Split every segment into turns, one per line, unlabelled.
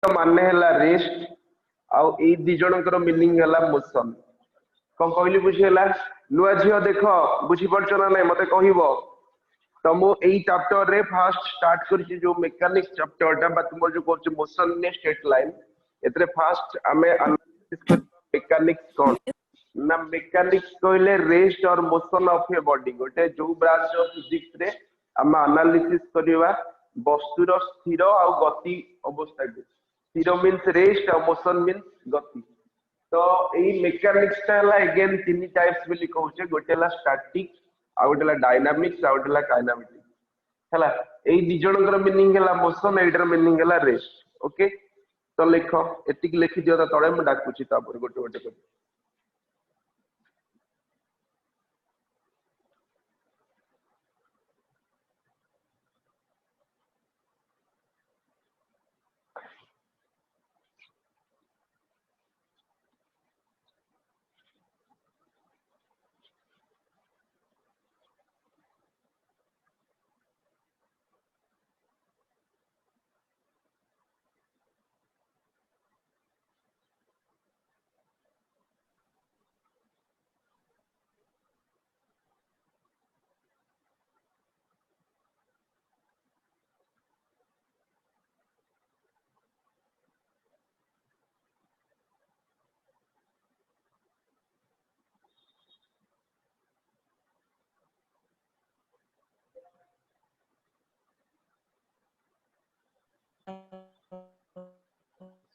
माने हैला रेस्ट आउ ए दी जनकर मीनिंग हैला मोशन कौन कहली बुझीला नुआ झियो देख बुझी पड़छ ना नहीं मते कहबो तो मु एई चैप्टर रे फर्स्ट स्टार्ट करछि जो मैकेनिक्स चैप्टर टा बा तुम जो करछ मोशन ने स्ट्रेट लाइन एतरे फर्स्ट हमें एनालिसिस कर मैकेनिक्स कौन ना मैकेनिक्स कहले रेस्ट और मोशन ऑफ ए बॉडी गोटे जो ब्रांच ऑफ फिजिक्स रे हम एनालिसिस करबा वस्तुर स्थिर और गति अवस्था के स्थिर मीन्स रेस्ट और मोशन मीन्स गति तो यही मेकानिक्स टा अगेन तीन टाइप्स बोली कहूचे गोटे स्टैटिक आ गोटे डायनामिक्स आ गोटे काइनेमेटिक हैला एई दी जनकर मीनिंग हैला मोशन एइटर मीनिंग हैला रेस्ट ओके तो लिख एतिक लिखि दियो त तळे म डाकुची तापर गोटे गोटे कर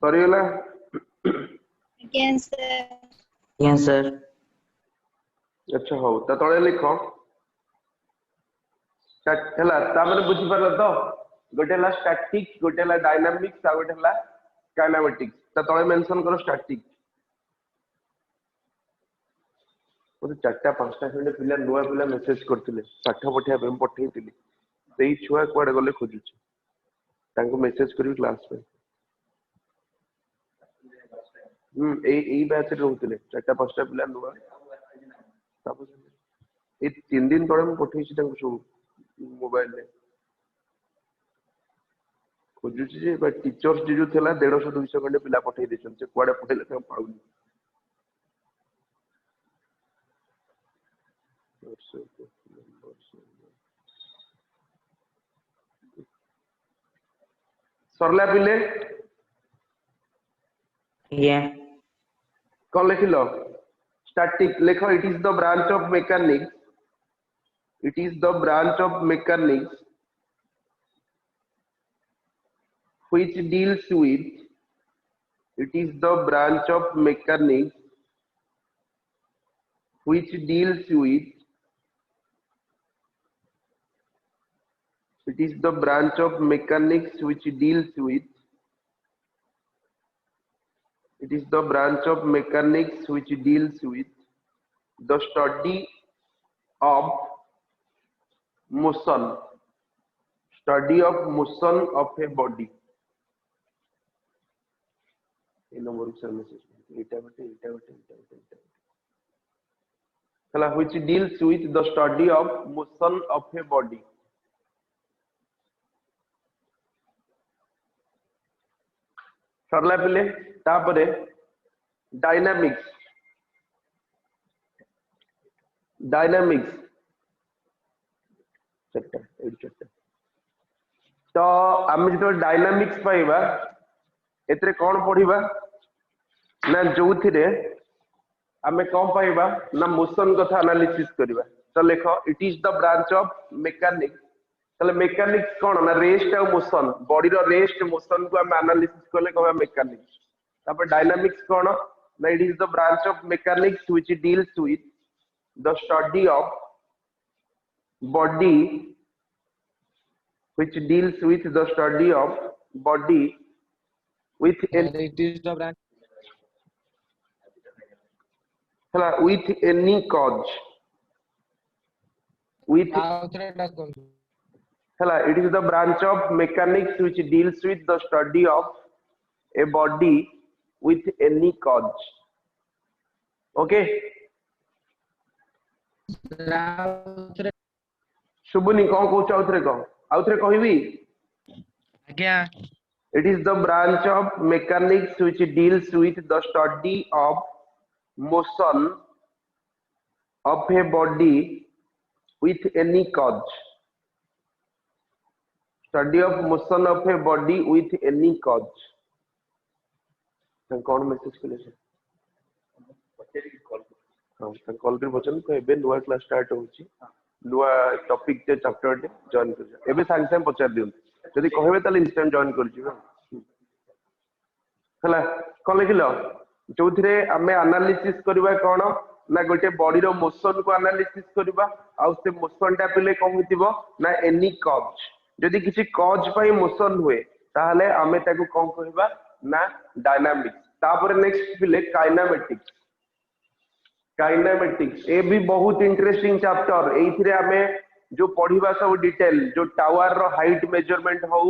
सॉरी होला
Yes, sir.
Yes, sir.
अच्छा हो त तळे लिख स्टार्ट हैला तापर बुझी परला तो गोटे ला स्टैटिक गोटे ला डायनामिक्स आ गोटे ला काइनेमेटिक्स त तळे मेंशन करो स्टैटिक ओते चारटा पांचटा खंडे पिला नुआ पिला मेसेज करथिले पाठ पठिया पे पठेइतिली सेई छुआ कुआडे गले खोजुची तांको मेसेज करी क्लास पे ए बैच रे रहउतिले चारटा पांचटा पिला नुआ तापर ए 3 दिन तळे म पठेइछि तांको सब मोबाइल ले खोजुची जे बट टीचर्स जे थेला 150 200 खंडे पिला पठेइ देछन से कुआडे पठेले तां पाउनी सरला पिले
Yeah.
कौन लिखिल स्टैटिक लिख it is the branch of mechanics it is the branch of mechanics which deals with it is the branch of mechanics which deals with it is the branch of mechanics which deals with it is the branch of mechanics which deals with the study of motion of a body in number of which deals with the study of motion of a body सरला पिले तापरे dynamics तो आम जो dynamics पाइबा एतरे कौन पढ़िबा ना जो थिरे आमे कौन पाइबा ना मोशन कथा एनालिसिस करबा तो लिख it is the branch of mechanics तले मैकेनिक्स कौन ना रेस्ट और मोशन बॉडी रो रेस्ट मोशन को हम एनालिसिस करले कहबा मैकेनिक्स तापर डायनामिक्स कौन ना it is the branch of mechanics which deals with the study of body which deals with the study of body with
it is the branch
with any cause with it is the branch of mechanics which deals with the study of a body with any cause okay शुभुनी कौन कहूच आउथरे कहबी
आज्ञा
It is the branch of mechanics which deals with the study of motion of a body with any cause. Study of motion of a body with any cause. कौन message कले से हां call कर बचन को एबे नुवा क्लास स्टार्ट होची नुवा टॉपिक ते चैप्टर ते जॉइन कर जा एबे सांग सांग पचार दियो यदि कहबे ताले इंस्टेंट जॉइन कर जिवो हला कोन लिखिलो जोथिरे हमें एनालिसिस करबा कोन ना गोटे बॉडी रो मोशन को एनालिसिस करबा आ से मोशन टा पले कोन हितिबो ना एनी कॉज यदि किसी कॉज पई मोशन हुए ताहले हमें ताको कोन कहबा ना डायनामिक्स तापर नेक्स्ट पले काइनेमेटिक्स काइनेमेटिक्स ए भी बहुत इंटरेस्टिंग चैप्टर एथिरे हमें जो पढ़िबा सब डिटेल जो टावर रो हाइट मेजरमेंट हो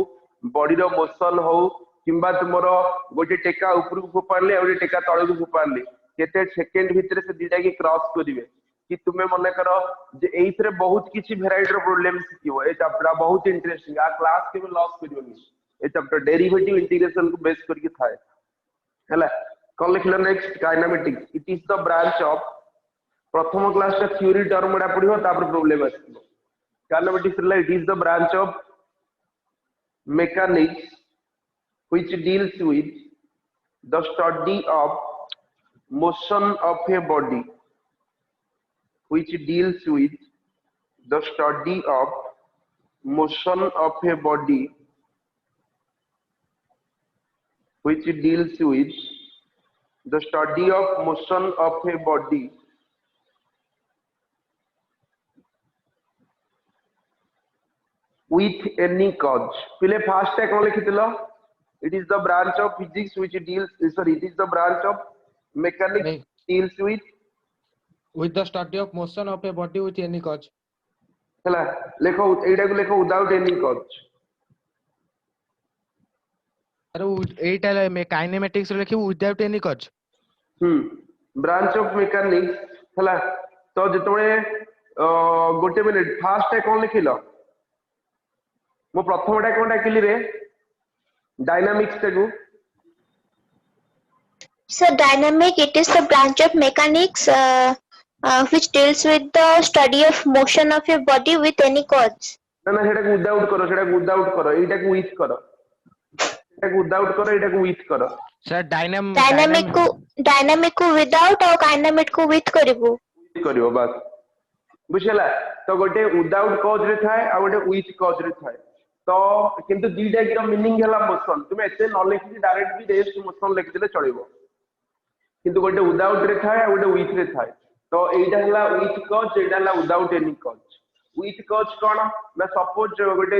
बॉडी रो मोशन हो किंबा तुमरो गोटे टेका ऊपर को फोपारले और टेका तळे को फोपारले केते सेकंड भीतर से दीटा की क्रॉस करिवे कि तुमे मने करो जे एथिरे बहुत किछि वेराइटी रो प्रॉब्लम सिखियो ए चैप्टर बहुत इंटरेस्टिंग आ क्लास के लॉस करियोनी ए चैप्टर डेरिवेटिव इंटीग्रेशन को बेस करके थाए हला कोन लिखलो next kinematics it is the branch of प्रथम क्लास का थ्योरी टर्म गुडा पढियो तापर प्रॉब्लम आछिबो काइनेमेटिक्स ला it is the branch of mechanics which deals with the study of motion of a body which deals with the study of motion of a body which deals with the study of motion of a body with any cause पहले fast है कौन लिखितलो it is the branch of physics which deals it is the branch of mechanics deals with
the study of motion of a body with any cause
हला लेखो एटा को लेखो without any cause
अरे एटा में kinematics रे लिखिबो without any cause
branch of mechanics हला तो जतोळे गोटे minute fast है कोन लिखिलो मो प्रथमटा कोन डाकिली रे dynamics तेगु
So dynamic, it is the branch of mechanics which deals with the study of motion of a body with any cause.
ना ना सेटा विदाउट करो एटा को विथ करो एटा को विदाउट करो एटा को विथ करो
सर
डायनामिक को विदाउट और काइनेमेटिक को विथ करिवो
बस बुझला तो गोटे विदाउट कॉज रे थाए आ गोटे विथ कॉज रे थाए तो किंतु दीटा की मीनिंग हला मोशन तुम एते न लिखि डायरेक्ट भी रेस्ट मोशन लिख देले चलिबो किंतु गोटे विदाउट रे थाए आ गोटे विथ रे थाए तो एटा हला विथ कॉज एटा हला without any cause with cause कोन ना सपोज गोटे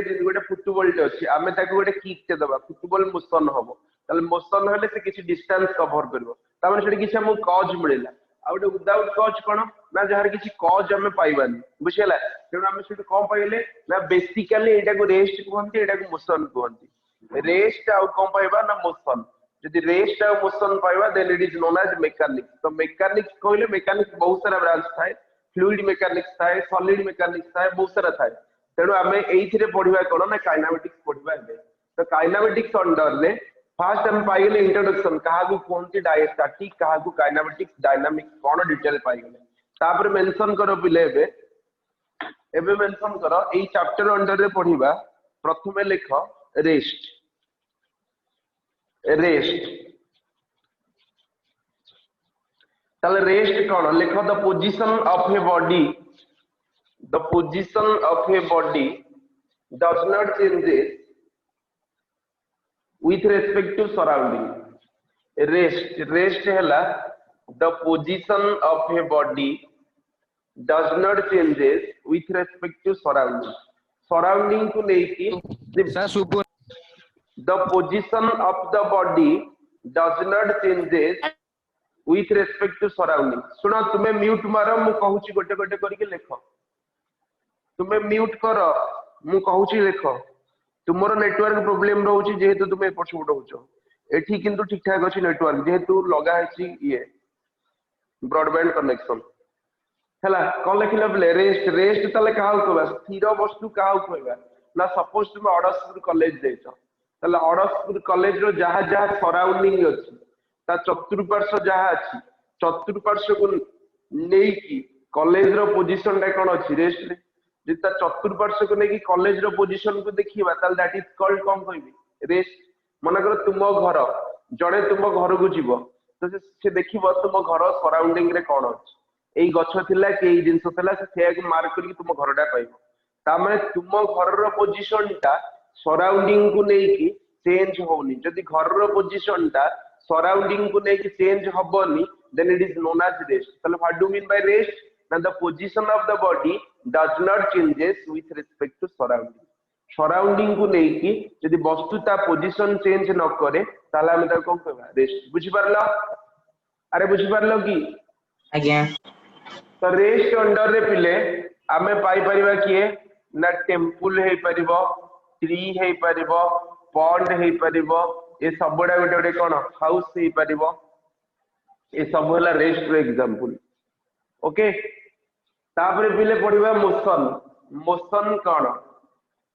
फुटबॉल टे अछि आमे ताको गोटे किक ते दबा फुटबॉल मोशन होबो ताले मोशन होले से किछि डिस्टेंस कवर करबो तामे सेठी किछि हम कॉज मिलेला आ गोटे विदाउट कॉज कोन ना जहार किछि कॉज हमें पाइबानी बुझिला तेणु आम से कौन पाइले ना बेसिकली एटा को रेस्ट कहंती एटा को मोशन कहंती रेस्ट आउ कौन पाइबा ना मोशन यदि रेस्ट आउ मोशन पाइबा then it is known as mechanics तो मेकानिक्स कहले मेकानिक्स बहुत सारा ब्रांच थाए फ्लूइड मेकानिक्स थाए सॉलिड मेकानिक्स थाए बहुत सारा थाए तेणु आम एइथिरे पढिबा कोन ना काइनेमेटिक्स पढिबा एबे तो काइनेमेटिक्स अंडर रे फास्ट हम पाइले इंट्रोडक्शन कहा को कोनती डायस्टैटिक कहा को काइनेमेटिक्स डायनामिक्स कोन डिटेल पाइले तापर मेंशन करो पिले एबे मेंशन करो एई चैप्टर अंडर रे पढिबा प्रथमे लेख रेस्ट ताले रेस्ट कोन लेख the position of a body does not changes with respect to surrounding rest hela the position of a body does not changes with respect to surrounding को लेके the position of the body does not changes with respect to surrounding सुना तुम्हें mute मारो मु कहूची गोटे गोटे करके लेखो तुम्हें म्यूट करो मु कहूची लेखो तुमरो नेटवर्क प्रॉब्लम रहउची जेहेतु तुमे पछुट होचो एठी किंतु ठीक ठाक अछि नेटवर्क जेहेतु लगा हैछि ये ब्रॉडबैंड कनेक्शन हला कोन लेखिला बले रेस्ट तले काउ कहबा स्थिर वस्तु काउ कहबा ना सपोज तुमे अडसपुर कॉलेज जेइछो ताले अड़सपुर कॉलेज रो जहा जहा सराउंडिंग अछि ता चतुर्पार्श्व जहा अछि चतुर्पार्श्व को नहीं की कॉलेज रो पोजीशन टा कोन अछि रेस्ट रे जे ता चतुर्पार्श्व को नहीं की कॉलेज रो पोजीशन को देखिबा ताले दैट इज कॉल्ड कोन कहबी रेस्ट मन कर तुम घर जड़े तुम घर को जीव तो से देखिबो तुम घर सराउंडिंग रे कोन अछि एई गछ थिला कि एई जिंस थिला से सेया मार्क करके तुम घरटा पाइबो ता माने तुम घर रो पोजीशन टा सराउंडिंग को नहीं की चेंज होनी जदि घर रो पोजीशन टा सराउंडिंग को नहीं की change होबनी then it is known as rest so what do you mean by rest now the position of the body does not changes with respect to surrounding को नहीं की यदि वस्तु ता पोजीशन चेंज न करे ताला हम ता कोन कहबा रेस्ट बुझि परलो अरे बुझि परलो की
आज्ञा
तो रेस्ट अंडर रे पिले आमे पाई परिबा किए ना टेम्पल हे परिबो ट्री हे परिबो पॉन्ड हे परिबो ए सबडा गोटे गोटे कोन हाउस हे परिबो ए सब होला रेस्ट रो एग्जांपल ओके तापरे पिले पढिबा मोशन मोशन कोन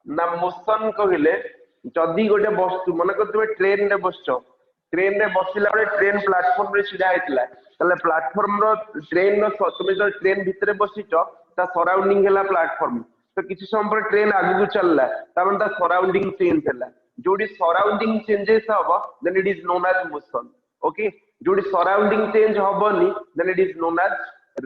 ना मोशन कहले जदी गोटे वस्तु मन कर तुमे ट्रेन रे बसछो ट्रेन रे बसिला बळे ट्रेन प्लेटफॉर्म रे सिधा आइतला तले प्लेटफॉर्म रो ट्रेन रो तुमे जो ट्रेन भितरे बसिछो ता सराउंडिंग हैला प्लेटफॉर्म तो किछि समय पर ट्रेन आगु को चलला तबन ता सराउंडिंग चेंज हैला जोडी सराउंडिंग चेंजेस हबो then it is known as motion okay जोडी सराउंडिंग चेंज हबोनी then it is known as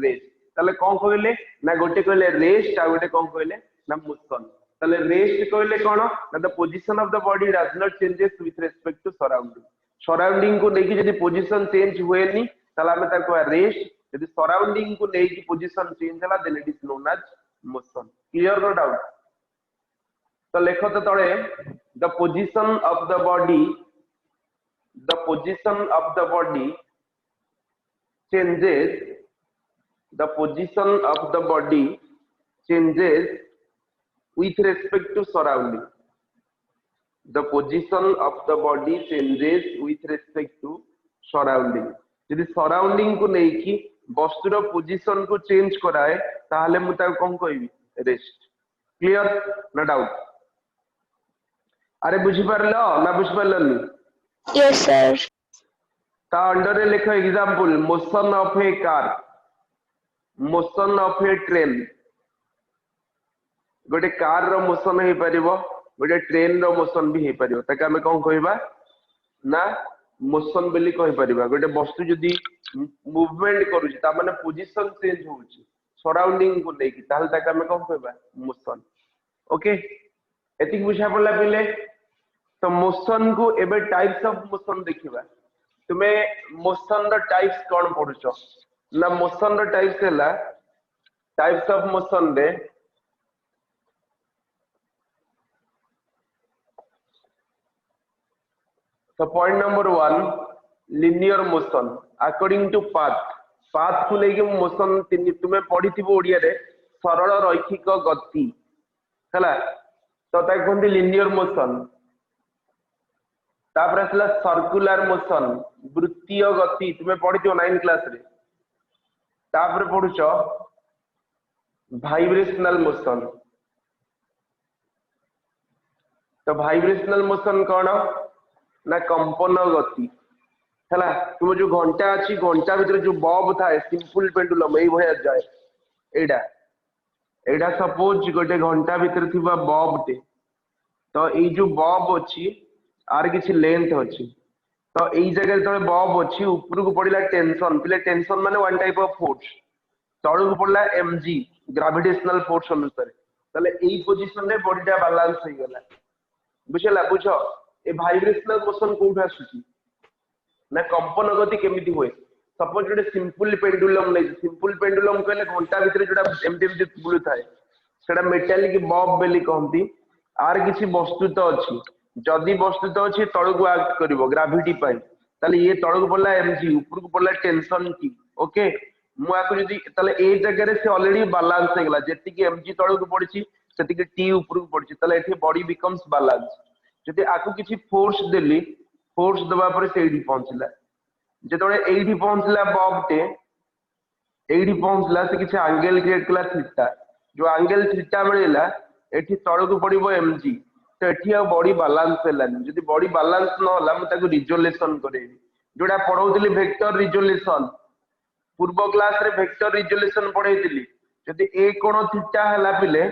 rest तले कोन कहले ना गोटे कहले रेस्ट आ गोटे कोन कहले ना मोशन तले रेस्ट कहले कोन ना the position of the body does not changes with respect to surrounding को लेके जदी पोजीशन चेंज हुएनी तला हमें ताको रेस्ट यदि सराउंडिंग को लेके पोजीशन चेंज हला then it is known as motion clear no doubt तो लेखो तो तळे the position of the body changes the position of the body changes with respect to surrounding the position of the body changes with respect to surrounding यदि surrounding को नहीं की वस्तुर position को change कराए ताहले मु ता कोन कहबी रेस्ट क्लियर नो डाउट अरे बुझी परलो ना बुझी परलनी
Yes, sir.
ता अंडर रे लिखो example motion of A car motion of A train गोटे कार रो मोशन हे परिबो गोटे ट्रेन रो मोशन भी हे परिबो ताके हमें कोन कहबा ना मोशन बेली कहि परिबा गोटे वस्तु जदी मूवमेंट करूची ता माने पोजीशन चेंज होउची सराउंडिंग को लेकी ताहल ताके हमें कोन कहबा मोशन ओके एति बुझा पड़ला पिले तो मोशन को एबे टाइप्स ऑफ मोशन देखिबा तुमे मोशन द टाइप्स कोन पढुचो ना मोशन द टाइप्स हैला टाइप्स ऑफ मोशन रे तो point number 1 linear motion according to path को लेके मोशन तुमे पढिथिबो ओडिया रे सरल रैखिक गति हैला तो ता कोन लिनियर मोशन तापर असला सर्कुलर मोशन वृत्तीय गति तुमे पढिथिबो 9 क्लास रे तापर पढुचो वाइब्रेशनल मोशन तो वाइब्रेशनल मोशन कोन ना कंपन गति हैला तुम जो घंटा अछि घंटा भीतर जो बॉब थाए सिंपल पेंडुलम एई भया जाय एडा सपोज गोटे घंटा भीतर थिबा बॉब टे तो एई जो बॉब अछि आर किछि लेंथ अछि तो एई जगह तो बॉब अछि ऊपर को पड़िला टेंशन पिले टेंशन माने वन टाइप ऑफ फोर्स तळु को पड़ला mg ग्रेविटेशनल फोर्स अनुसार तले एई पोजीशन रे बॉडीटा बैलेंस होई गेला बुझला बुझो ए वाइब्रेशनल मोशन कोठ आसुची ना कंपन गति केमिति होय सपोज जोटे सिंपल पेंडुलम नै सिंपल पेंडुलम कहले घंटा भीतर जोटा एमटी बुलु थाए सेटा मेटालिक बॉब बेली कहंती आर किछि वस्तु तो अछि जदी वस्तु तो अछि तळु एक्ट करिवो ग्रेविटी पाई ताले ये तळु पड़ला mg ऊपर को पड़ला टेंशन की ओके मु आको जदी ताले ए जगह रे से ऑलरेडी बैलेंस हो गेला जेति की mg तळु को पड़छि सेति की t ऊपर को पड़छि ताले एठी बॉडी बिकम्स बैलेंस जदी आको किछि फोर्स देली फोर्स दबा पर से एडी पहुंचला जेतोळे एडी पहुंचला बॉब टे एडी पहुंचला से किछि एंगल क्रिएट कला थीटा जो एंगल थीटा मिलला एठी तळु को पड़िबो mg तो एठी आ बॉडी बैलेंस हेलानी जदी बॉडी बैलेंस न होला म ताको रिजोल्यूशन करेबी जोडा पढौतली वेक्टर रिजोल्यूशन पूर्व क्लास रे वेक्टर रिजोल्यूशन पढैतिली जदी ए कोण थीटा हला पिले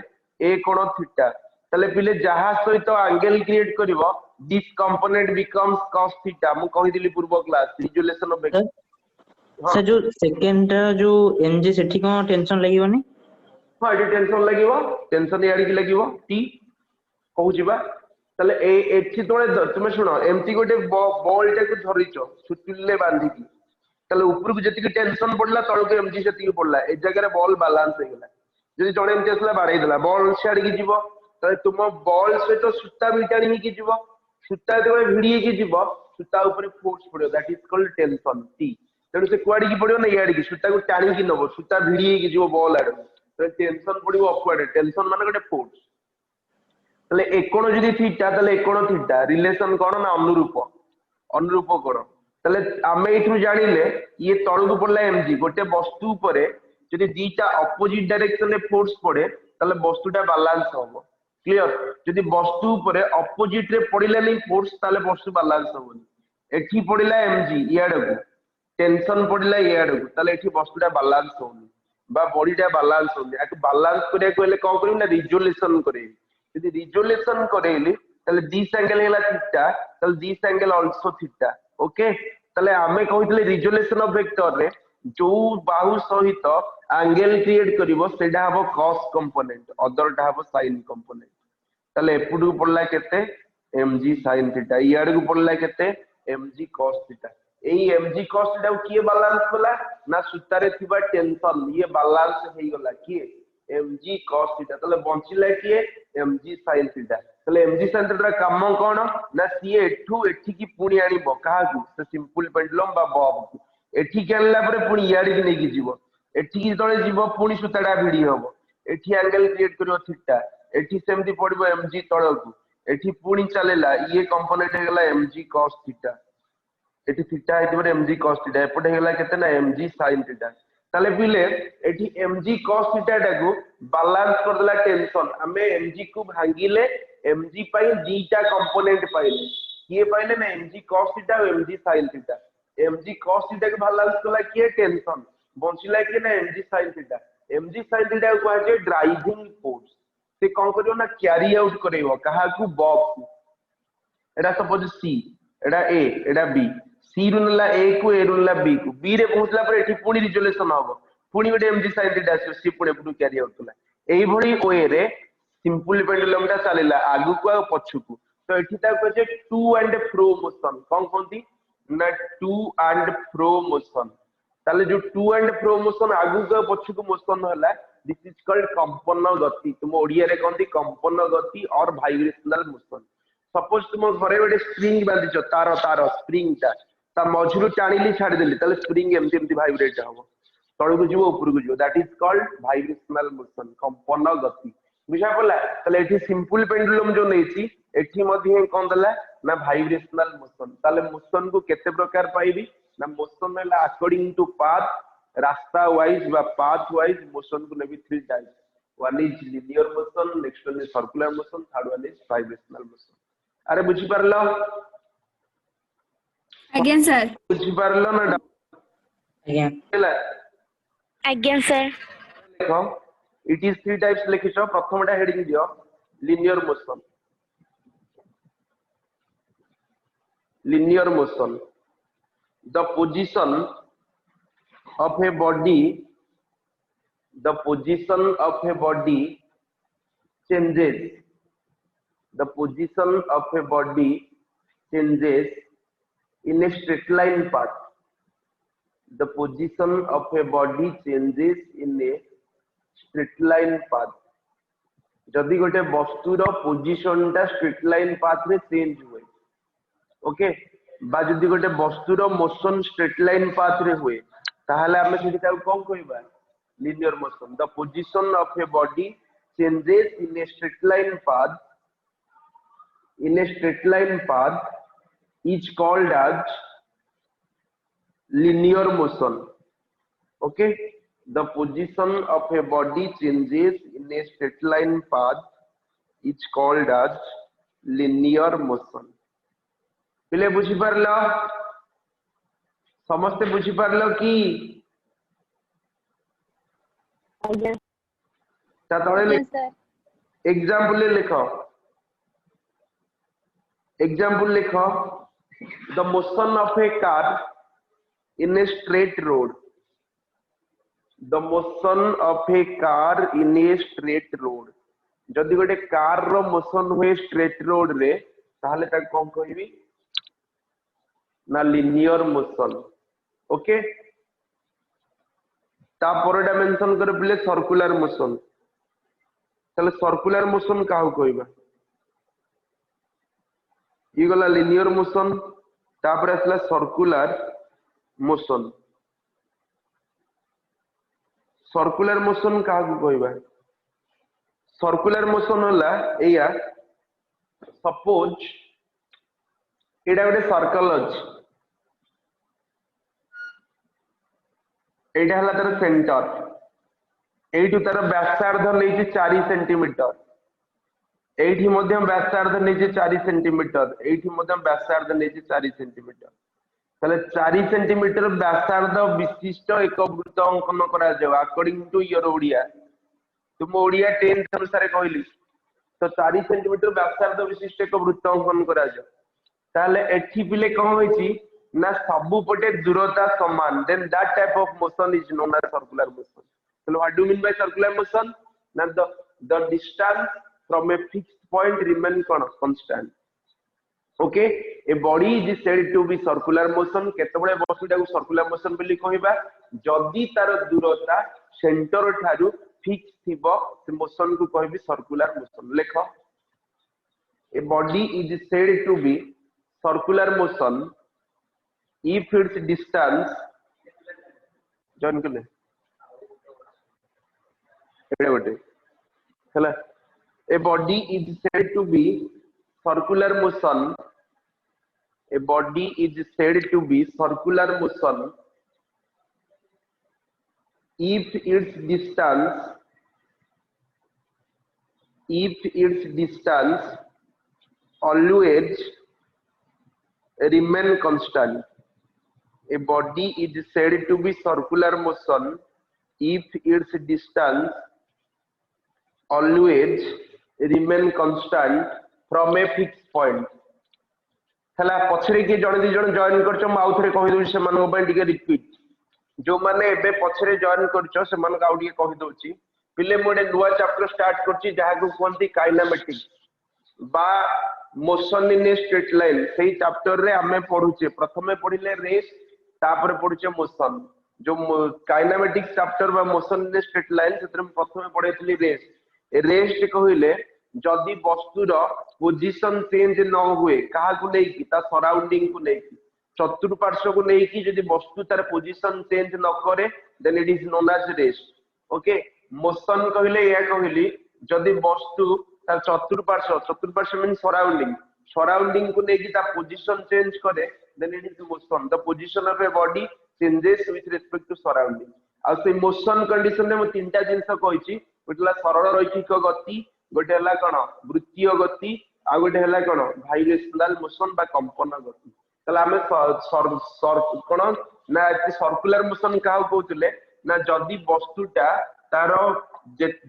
ए कोण थीटा तले पिले जहा सहित एंगल क्रिएट करिवो this component becomes cos theta मु कहिदिली पूर्व class resolution of vector
sir जो सेकंड जो एमजी सेठी कोन टेंशन लागिवनी
हाँ ये टेंशन लगिवो टेंशन याडी की लगिवो टी कहू जिबा तले ए एठी तोळे तुमे सुनो एमती गोटे बॉल टा को धरिचो सुतुले बांधी की तले ऊपर को जति टेंशन पड़ला तळ को एमजी सेति पड़ला ए जगह रे बॉल बैलेंस हे गेला जदि जणे एमती असला बाडै देला बॉल छाडी की जीवो तले तुम बॉल से तो सुता बिटाणी की जीवो सुता तळे भिडी की जीवो सुता ऊपर फोर्स पड़ो that is called tension T तेणु से कुआडी की पड़ो ना याडी की सुता को टाणी की नबो सुता भिडी की जीवो बॉल आडो तो टेंशन पड़ो अपवर्ड टेंशन माने गोटे फोर्स तले एकोण जदि थीटा तले एकोण थीटा रिलेशन कोन ना अनुरूप कोन तले आमे एथु जानिले ये तळ को पड़ला एमजी गोटे वस्तु ऊपर जदि दीटा अपोजिट डायरेक्शन रे फोर्स पड़े तले वस्तुटा बैलेंस होबो क्लियर जदि वस्तु ऊपर अपोजिट रे पड़िला नै फोर्स तले वस्तु बैलेंस होबोनी एठी पड़िला एमजी याड को टेंशन पड़िला याड को तले एठी वस्तुटा बैलेंस होनी बा बॉडीटा बैलेंस होनी आक बैलेंस करिया कोले कोन करिम ना रिजोल्यूशन करे यदि रिजोल्यूशन करेली तले दिस एंगल हेला थीटा तले this angle also theta okay तले आमे कहितले रिजोल्यूशन ऑफ वेक्टर रे जो बाहु सहित एंगल क्रिएट करिवो सेडा हबो cos कंपोनेंट अदरटा हबो sin कंपोनेंट तले एपुडु पड़ला केते mg sin थीटा इयाड को पड़ला केते mg cos थीटा एई mg cos थीटा किए बैलेंस होला ना सुतारे थिबा टेंशन ये बैलेंस हेई गला किए mg cos थीटा तले बंचिला किए mg sin थीटा तले mg sin थीटा काम कोन ना सी एठू एठी की पुणी आनिबो काहाकू से सिंपल पेंडुलम बा बॉब एठी केनला परे पुणी याडी की नेकी जीवो एठी की तळे जीवो पुणी सुताडा भिडी होबो एठी एंगल क्रिएट करियो थीटा एठी सेमती पडिबो mg तळकू एठी पुणी चलेला ये कंपोनेंट हेगला mg cos थीटा एठी थीटा हेतिबे mg cos थीटा एपटे हेगला केते ना mg sin थीटा ताले पिले एठी mg cos थीटा टाकू बैलेंस कर देला टेंशन हमें mg को भांगीले mg पाई दीटा कंपोनेंट पाइले ये पाइले ना mg cos थीटा और mg sin theta mg cos theta के बैलेंस कला किए टेंशन बंचिला कि ना mg sin theta mg sin theta को आजे ड्राइविंग फोर्स से कोन करियो ना कैरी आउट करेयो कहा को बॉक्स एडा सपोज सी एडा ए एडा बी सी रुनला ए को ए रुनला बी को बी रे पहुंचला पर एठी पुणी रिजोल्यूशन होबो पुणी गोटे mg sin थीटा आसी सी पुणी पुणी कैरी आउट कला एई भली ओए रे सिंपल पेंडुलम टा चलेला आगु को पछु को तो एठी ता कहजे टू एंड फ्रो मोशन कोन कोंती ना टू एंड फ्रो मोशन ताले जो टू एंड फ्रो मोशन आगु को पछु को मोशन होला दिस इज कॉल्ड कंपन गति तुम ओडिया रे कोंती कंपन गति और वाइब्रेशनल मोशन सपोज तुम घरे गोटे स्प्रिंग बांधिचो तार तार स्प्रिंग ता मझुरु टाणीली छाडी देली ताले स्प्रिंग एमती एमती वाइब्रेट हबो तळु को जीवो ऊपर को जीवो that is called vibrational motion कंपन गति बुझा पड़ला ताले एठी सिंपल पेंडुलम जो नैची एठी मध्ये कोन दला ना वाइब्रेशनल मोशन ताले मोशन को केते प्रकार पाइबी ना मोशन होला अकॉर्डिंग टू पाथ रास्ता वाइज बा पाथ वाइज मोशन को नेबी three types one is linear motion next one is circular motion third one is vibrational motion अरे बुझी परलो
अगेन सर
बुझी परलो ना
अगेन
ହେଲା
Again, sir.
देखो इट इज थ्री टाइप्स लिखिछो प्रथमटा हेडिंग दियो linear motion the position of a body changes the position of a body changes in a straight line path the position of a body changes in a straight line path जदि गोटे वस्तुर position टा straight line path रे change हुए okay बा जदि गोटे वस्तुर motion straight line path रे हुए ताहले हमें सेठी ताऊ कोन कहबा linear motion the position of a body changes in a straight line path is called as linear motion okay the position of a body changes in a straight line path is called as linear motion पिले बुझी पारलो समस्ते बुझी पारलो कि
आज्ञा
ता तळे
yes sir
example लिखो the motion of A car in a straight road the motion of A car in a straight road जदि गोटे कार रो मोशन हुए स्ट्रेट रोड रे ताहले ता कोन कहबी ना लिनियर मोशन ओके ता परडा मेंशन कर पिले सर्कुलर मोशन ताले सर्कुलर मोशन काहू कहबा ये गला लिनियर मोशन तापर असला सर्कुलर मोशन काहू कहबा सर्कुलर मोशन होला एया सपोज एडा गोटे सर्कल अछि एडा हला तार सेंटर एठू तार व्यासार्ध नै 4 सेंटीमीटर एठी मध्य व्यासार्ध नै 4 सेंटीमीटर एठी मध्य व्यासार्ध नै 4 सेंटीमीटर ताले 4 सेंटीमीटर व्यासार्ध विशिष्ट एक वृत्त अंकन करा जाव अकॉर्डिंग टू योर ओडिया तुम ओडिया 10th अनुसार कहली तो 4 सेंटीमीटर व्यासार्ध विशिष्ट एक वृत्त अंकन करा जाव ताले एठी पिले कौन होईची ना सबु पटे दूरता समान then that type of motion is known as circular motion so what do you mean by circular motion na the distance from a fixed point remain constant okay a body is said to be circular motion केतबळे बस्तुटा को circular motion बोली कहबा जदी तार दूरता centre Tharu fix थिबो से motion को कहबी circular motion लेखो a body is said to be circular motion if its distance जन कले a body is said to be circular motion a body is said to be circular motion if its distance always remain constant a body is said to be circular motion if its distance always remain constant from a fixed point हला पछरे के जण दी जण join करछ म आउथरे कहि दउ से मन mobile टिके रिपीट जो माने एबे पछरे जॉइन करछ से मन का टिके कहि दउची पिले मोडे नुवा चैप्टर स्टार्ट करछि जहा को कोनती काइनेमेटिक्स बा motion in a straight line सेही चैप्टर रे हमें पढुचे प्रथमे पढिले रेस तापर पढुचे मोशन जो काइनेमेटिक्स चैप्टर बा motion in a straight line सेतरे प्रथमे पढैतली रेस्ट कहले जदि वस्तुर पोजीशन चेंज न हुए कहा को नहीं की ता सराउंडिंग को नहीं की चतुर्पार्श्व को नहीं की जदि वस्तु तार पोजीशन चेंज न करे then it is known as rest okay motion कहले या कहली जदि वस्तु तार चतुर्पार्श्व मीन सराउंडिंग को नहीं की ता पोजीशन चेंज करे then it is motion the position of a body changes with respect to surrounding आ से मोशन कंडीशन में मैं तीनटा जिंस कहिची गोटेला सरल रैखिक गति गोटे हला कोन वृत्तीय गति आ गोटे हला कोन वाइब्रेशनल मोशन बा कंपन गति तला हमें कोन ना सर्कुलर मोशन का कहउतले ना जदी वस्तुटा तार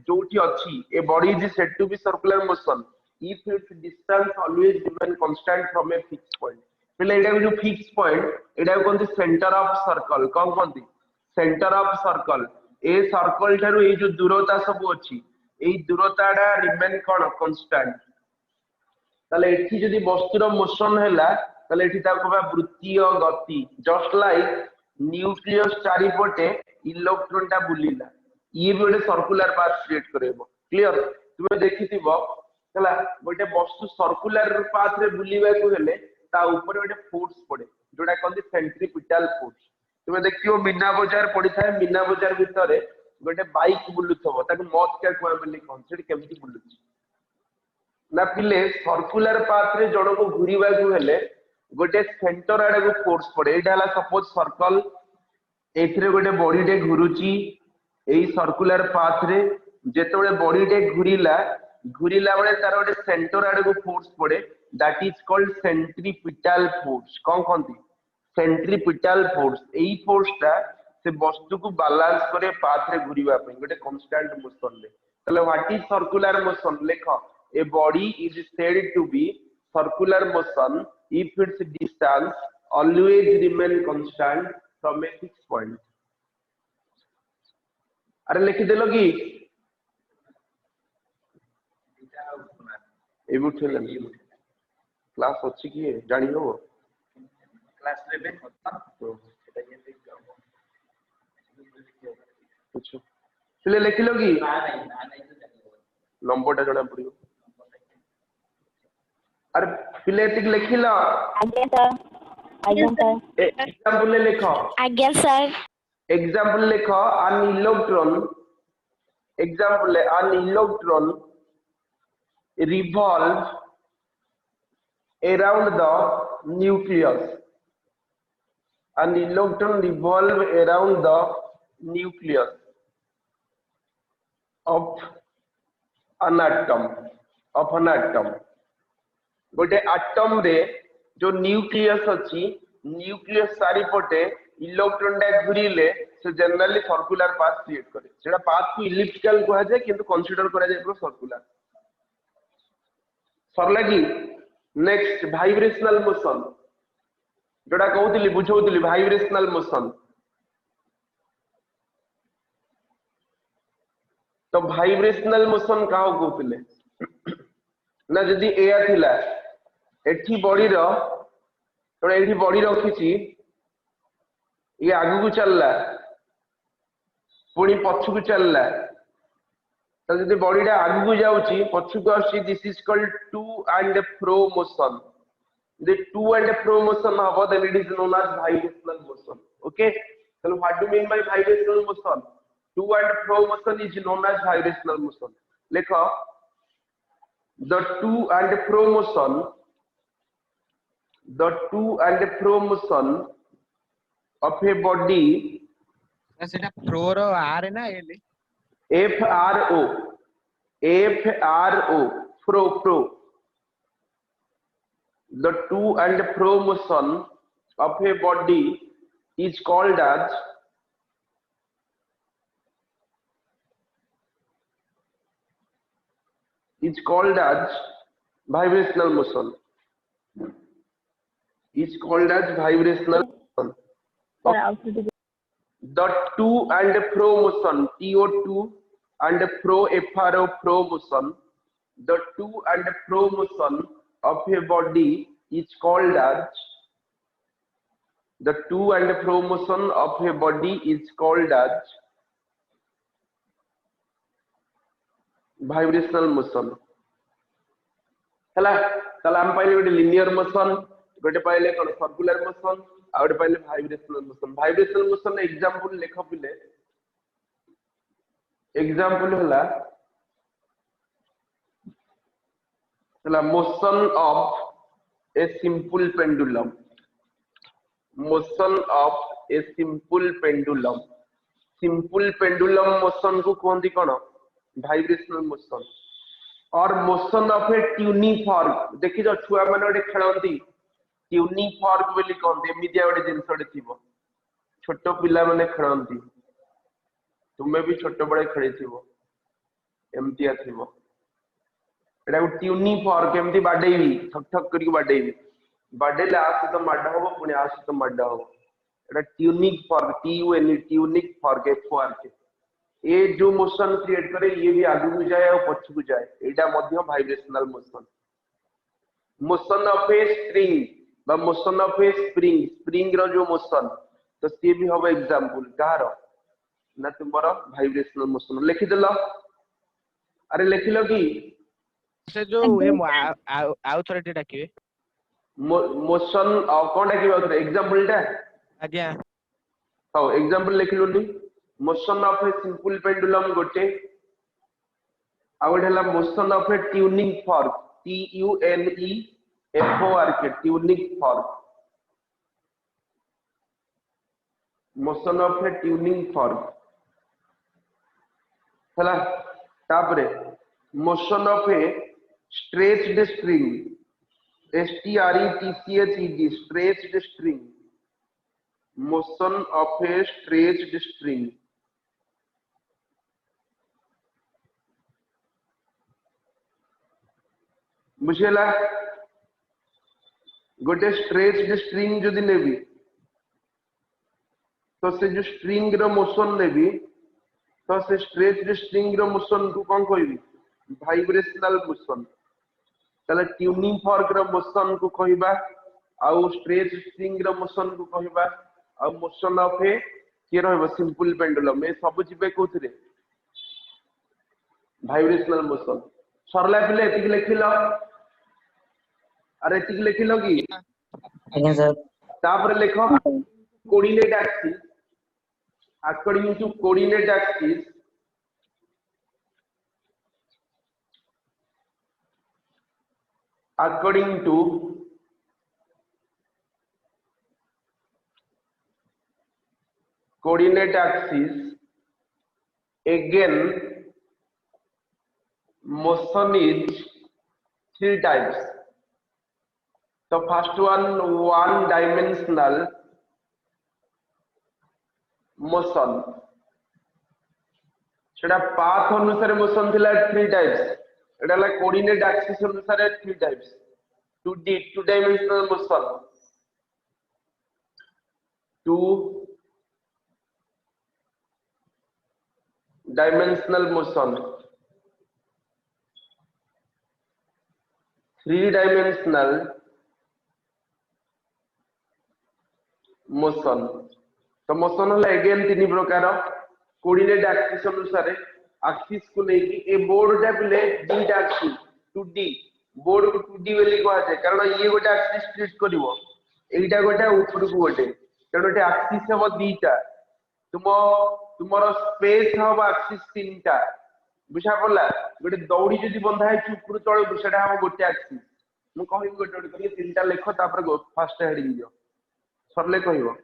जोठी अछि a body is said to be circular motion if its distance always remain constant from a fixed point पहले एडा जो फिक्स्ड पॉइंट एडा कोनती सेंटर ऑफ सर्कल कोन कोनती सेंटर ऑफ सर्कल ए सर्कल ठारू ए जो दूरता सब अछि ए दूरताडा रिमेन कोन कांस्टेंट ताले एठी जदी वस्तुर मोशन हैला ताले एठी ता कहबा वृत्तीय गति जस्ट लाइक न्यूक्लियस चारिपटे इलेक्ट्रॉन टा बुलिला ये भी गोटे सर्कुलर पाथ क्रिएट करेबो क्लियर तुमे देखिथिबो हला गोटे वस्तु सर्कुलर पाथ रे बुलिबा को हेले ता ऊपर गोटे फोर्स पड़े जोडा कहंदी सेंट्रीपिटल फोर्स तुमे देखियो मीना बाजार पड़ी थाए मीना बाजार भितरे गोटे बाइक बुलुथबो ताके मत क्या कोइ बोली कॉन्सेप्ट केमती बुलुची ना पिले सर्कुलर पाथ रे जण को घुरीबा को हेले गोटे सेंटर आडे को फोर्स पड़े एटा हला सपोज सर्कल एथरे गोटे बॉडी डे घुरुची एई सर्कुलर पाथ रे जेतबे बॉडी डे घुरीला घूरिला बेले तार गोटे सेंटर आड़ को फोर्स पड़े that is called centripetal force कौन कहती सेंट्रीपिटल फोर्स एई फोर्स टा से वस्तु को बैलेंस करे पाथ रे घुरिबा पई गोटे कांस्टेंट मोशन ले तले व्हाट इज सर्कुलर मोशन लेख a body is said to be circular motion if its distance always remain constant from a fixed point अरे लिखि देलो कि एबु ठेलन क्लास अछि कि जानि हो
क्लास 11 होता
कुछ चले लिखिलो कि
ना नहीं तो चलेगा
नंबर टा जणा पड़ियो अरे पिले टिक लिखिलो
आज्ञा सर
एग्जांपल लिखो
आज्ञा सर
एग्जांपल लिखो an electron revolve around the nucleus an electron revolve around the nucleus of an atom गोटे एटम रे जो न्यूक्लियस अछि न्यूक्लियस सारी पटे इलेक्ट्रॉन टा घुरीले से जनरली सर्कुलर पाथ क्रिएट करे सेटा पाथ को इलिप्टिकल कहा जाय किंतु कंसीडर करा जाय पूरा सर्कुलर सरला की नेक्स्ट वाइब्रेशनल मोशन जोड़ा कहउतली बुझौतली वाइब्रेशनल मोशन तो वाइब्रेशनल मोशन काहो कहउतले ना जदी एया थिला एठी बॉडी रो तो एठी बॉडी रखिची ये आगु को चलला पुणी पछु को चलला तो जदी बॉडी टा आगु को जाउची पछु को आसी this is called to and fro motion the to and fro motion habo then it is known as vibrational motion okay so what do you mean by vibrational motion to and fro motion is known as vibrational motion lekho the to and fro motion of a body
सेटा pro row are ना एले
f r o fro the to and fro motion of a body is called as vibrational motion is called as vibrational motion the to and fro motion to and fro fro motion the to and fro motion of a body is called as the to and fro motion of a body is called as vibrational motion हला तला हम पाइले गोटे linear motion गोटे पाइले कोन circular motion आ गोटे पाइले vibrational motion example लेख पिले एग्जांपल हला motion of a simple pendulum simple pendulum motion को कहंती कोन वाइब्रेशनल मोशन और motion of a tuning fork देखि जो छुआ माने ओडे खेलंती ट्यूनिंग फॉर्क बोली कहंती एमिदिया ओडे जिंसडे थिबो छोटो पिला माने खेलंती तुमे भी छोटो बड़े खेली थिबो एमतिया थिबो एटा को ट्यूनिंग फॉर्क एमती बाडेबी ठक ठक करके बाडेले आसे तो माडा होबो पुनी आसे तो माडा होबो एटा tuning fork tuning fork FR ये जो मोशन क्रिएट करे ये भी आगे को जाए और पछ को जाए एटा मध्य vibrational motion of a string बा मोशन ऑफ ए स्प्रिंग रो जो मोशन तो सी भी होबो एग्जांपल कार ना तुमरो वाइब्रेशनल मोशन लिखि देलो अरे लिखिलो कि
से जो ए अथॉरिटी डाकिबे
मोशन कोन डाकिबे एग्जांपल टा
आज्ञा
हां एग्जांपल लिखिलोनी motion of a simple pendulum गोटे आ गोटे हला motion of a tuning fork TUNEFOR के tuning fork motion of a tuning fork हला तापरे motion of a stretched string, stretched stretched string, motion of a stretched string. बुझेला गोटे stretched string जदि नेबी तो से जो स्ट्रिंग रो मोशन नेबी तो से स्ट्रेच्ड स्ट्रिंग रो मोशन को कौन कहबी वाइब्रेशनल मोशन तले ट्यूनिंग फॉर्क रो मोशन को कहबा आउ स्ट्रेच्ड स्ट्रिंग रो मोशन को कहबा आ मोशन ऑफ ए के रहबो सिंपल पेंडुलम ए सब जिबे कोथरे वाइब्रेशनल मोशन सरला पिले एतिक लिखिलो अरे एतिक लिखिलो की
आज्ञा सर
तापर लिखो coordinate axis according to coordinate axis according to coordinate axis again motion is three types. The first one dimensional motion सेटा पाथ अनुसार मोशन थिला थ्री टाइप्स एटा ला कोऑर्डिनेट एक्सिस अनुसार three types 2D to dimensional motion to dimensional motion three dimensional motion तो motion होला again तीन प्रकार coordinate axis अनुसार axis को लेकी ए बोर्ड टा पिले दीटा एक्सिस 2D बोर्ड को 2D बोली कहा जाय कारण ये गोटे एक्सिस स्प्लिट करिवो एटा गोटे ऊपर को गोटे कारण एटा एक्सिस हबो दीटा तुमरो स्पेस हबो एक्सिस तीनटा बुझा पड़ला गोटे दौड़ी जदी बंधा है ऊपर तळ सेटा हबो गोटे एक्सिस मु कहि गोटे गोटे करी तीनटा लेखो तापर फर्स्ट हेडिंग दियो सरले कहिवो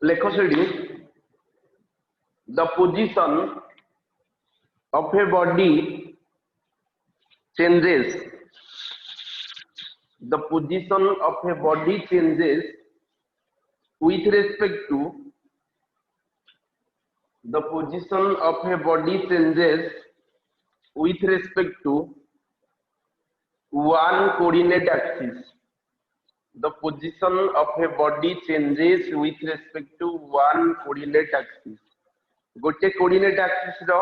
लेखो सेडी the position of a body changes the position of a body changes with respect to the position of a body changes with respect to one coordinate axis. The position of a body changes with respect to one coordinate axis. गोटे coordinate axis रो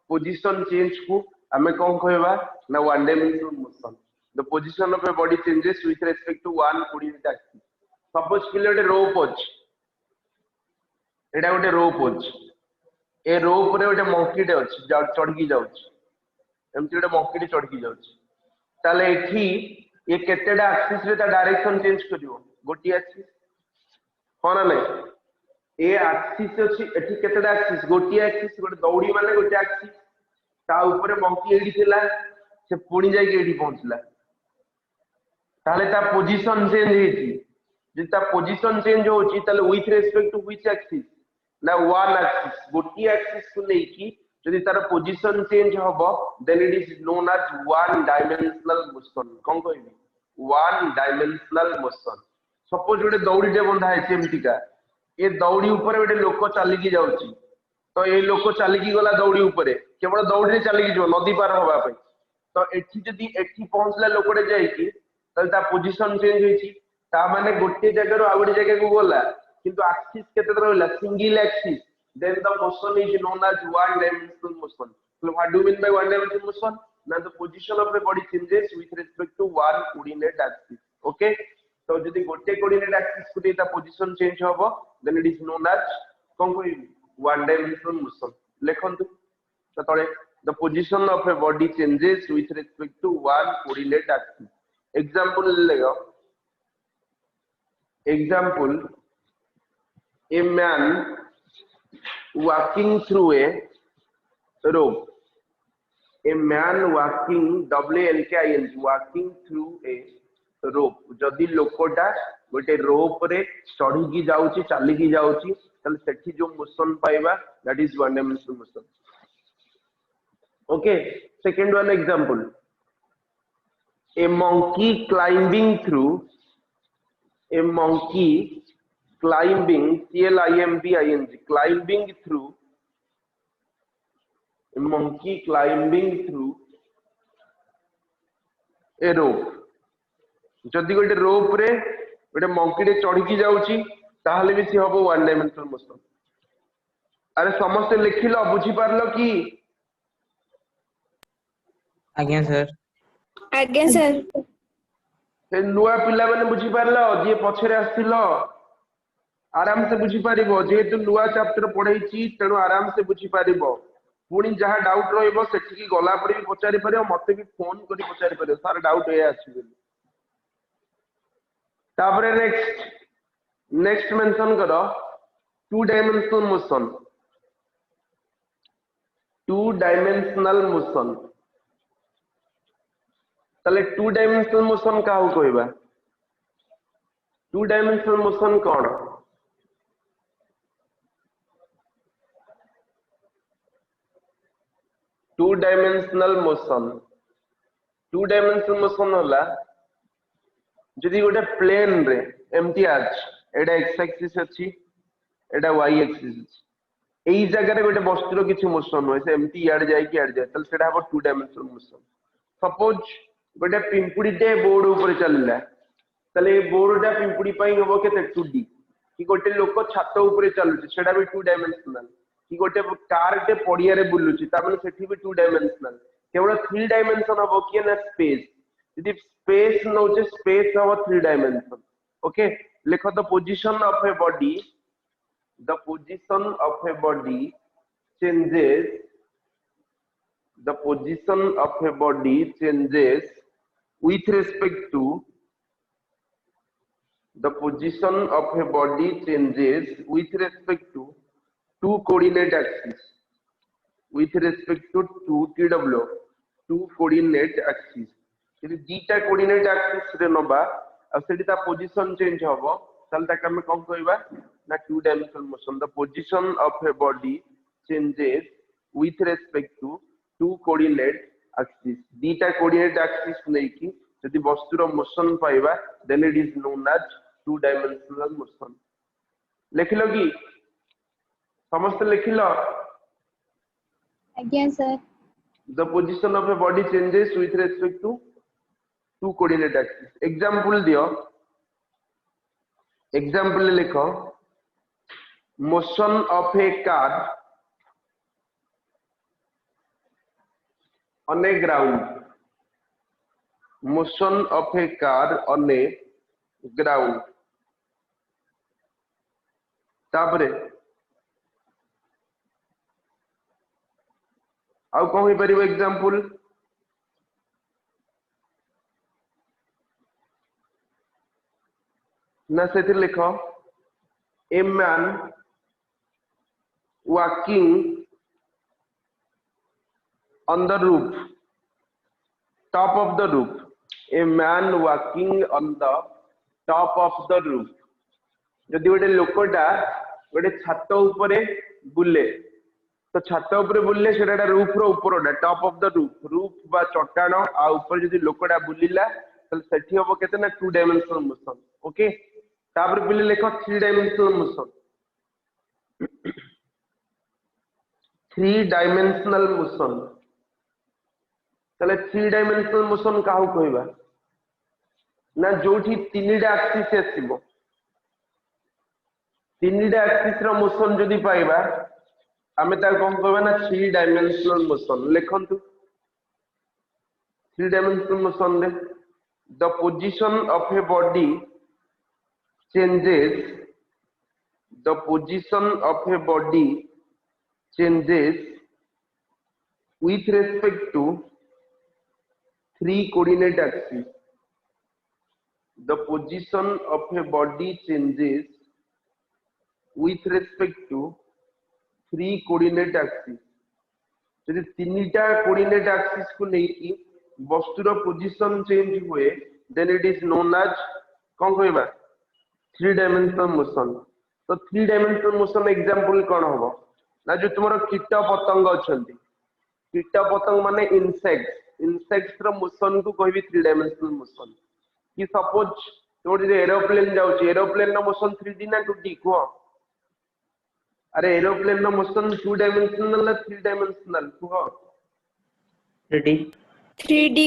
position change को हमें कोन कहबा ना one dimensional motion. The position of a body changes with respect to one coordinate axis. Suppose कि गोटे रोप अछि एटा गोटे रोप अछि ए रोप रे गोटे मंकी डे अछि चढ़की जाउछि एमति गोटे मंकी डे चढ़की जाउछि ताले एठी ये केतेडा एक्सिस रे ता डायरेक्शन चेंज करिवो गोटी एक्सिस कोन नै ए एक्सिस अछि एठी केतेडा एक्सिस गोटी एक्सिस गोटे दौड़ी माने गोटे एक्सिस ता ऊपर मंकी एडी थिला से पुणी जाई के एडी पहुंचला ताले ता पोजीशन चेंज हेची जे ता पोजीशन चेंज होची ताले with respect to which axis ना वन एक्सिस गोटी एक्सिस को लेकी यदि तार पोजीशन चेंज हबो then it is known as one dimensional motion. कोन कहबी वन डायमेंशनल मोशन. सपोज गोटे दौड़ी डे बंधा है एमतिका ए दौड़ी ऊपर गोटे लोक चलिकी जाउची तो ए लोक चलिकी गला दौड़ी ऊपर केवल दौड़ी रे चलिकी जो नदी पार होबा पे तो एठी जदी एठी पहुंचला लोकडे जाई की तल ता पोजीशन चेंज होईची ता माने गोटे जगह रो आ गोटे जगह को गला किंतु एक्सिस केते रहला single axis then the motion is known as one dimensional motion. So what do you mean by one dimensional motion? Now the position of the body changes with respect to one coordinate axis. Okay, so जदि गोटे coordinate axis को ता position change होबो then it is known as कोन कोई one dimensional motion. लेखंतु तो तळे the position of a body changes with respect to one coordinate axis. Example लेगा example, a man walking through a rope. A man walking, WLKIN, walking through a rope. जदि लोकटा गोटे रोप रे चढ़ी की जाउची चली की जाउची तले सेठी जो मोशन पाइबा that is one dimensional motion. Okay, second one example, a monkey climbing through, a monkey climbing, CLIMBING, climbing through, a monkey climbing through a rope. जदि गोटे रोप रे गोटे मंकी रे चढ़ी की जाउची ताहले भी सी हबो वन डायमेंशनल मोशन. अरे समस्त लिखिलो बुझी पारलो कि
आज्ञा सर
आज्ञा सर
से नुआ पिला माने बुझी पारलो जे पछरे आस्थिलो आराम से बुझी पारिबो जेहेतु नुआ चैप्टर पढैची तेनु आराम से बुझी पारिबो. पुणी जहाँ डाउट रहिबो सेठी गला पर भी पचारि पारिबो मते भी फोन करी पचारि पारिबो सर डाउट ए आछि बोली. तापरे नेक्स्ट मेंशन करो to dimensional motion. To dimensional motion तले टू डायमेंशनल मोशन का हो कहबा. टू डायमेंशनल मोशन कौन? To dimensional motion, to dimensional motion होला जदि गोटे प्लेन रे एमती आज एडा एक्स एक्सिस अछि एडा वाई एक्सिस अछि एई जगह रे गोटे वस्तुर किछि मोशन होय से एमती याड जाय कि याड जाय तल सेडा हबो टू डायमेंशनल मोशन. सपोज गोटे पिंपुड़ी टे बोर्ड ऊपर चलला तले बोर्ड टा पिंपुड़ी पई हबो केते 2D कि गोटे लोक छात ऊपर चलुछि सेडा भी टू डायमेंशनल कि गोटे कार टे पड़िया रे बुलुछि ता माने सेठी भी टू डायमेंशनल. केवल 3 डायमेंशन हबो कि ना स्पेस. यदि स्पेस नोचे स्पेस हबो 3 डायमेंशन. ओके लिखो the position of a body, the position of a body changes, the position of a body changes with respect to, the position of a body changes with respect to two coordinate axes, with respect to 2 TW, two coordinate axes. यदि दीटा coordinate axis रे नबा आ सेठी ता position change हबो ताल ताके हम कोन कहबा ना two dimensional motion. The position of a body changes with respect to two coordinate axis. दीटा कोऑर्डिनेट एक्सिस नै कि यदि वस्तुर मोशन पाइबा then it is known as two dimensional motion. लिखिलो कि समस्त लिखिलो.
आज्ञा sir.
The position of a body changes with respect to two coordinate axis. Example दियो. Example लिखो motion of a car on a ground. Motion of a car on a ground. तापरे आउ कौन हो परिबो एग्जांपल. ना से लिखो a man walking on the roof, top of the roof. A man walking on the top of the roof. जदि गोटे लोकटा गोटे छात ऊपर बुले तो छात ऊपर बुलले सेटा रूफ रो ऊपरटा top of the roof. Roof बा चट्टान आ ऊपर जदि लोकटा बुलिला तले सेठी हबो केते ना टू डायमेंशनल मोशन. ओके तापर बुले लिखो 3 डायमेंशनल मोशन. 3 डायमेंशनल मोशन तले 3 डायमेंशनल मोशन काहू कहबा ना जोठी 3टा एक्सिस आसीबो. 3टा एक्सिस रो मोशन जदि पाइबा आमे ता कोन कहबा ना 3 डायमेंशनल मोशन. लिखंतु 3 डायमेंशनल मोशन रे the position of a body changes, the position of a body changes with respect to 3 coordinate axes. the position of a body changes with respect to 3 coordinate axes यदि तीनटा coordinate axis को लेकी वस्तुर position change हुए then it is known as कौन कहबा 3 dimensional motion तो 3 dimensional motion example कौन होबो ना जो तुमरो कीट पतंग अछंती कीट पतंग माने इंसेक्ट्स रो मोशन को कहबी 3 डायमेंशनल मोशन कि सपोज तोर जे एरोप्लेन जाउची एरोप्लेन रो मोशन 3D ना 2D को अरे एरोप्लेन रो मोशन 2 डायमेंशनल ना 3 डायमेंशनल को
3D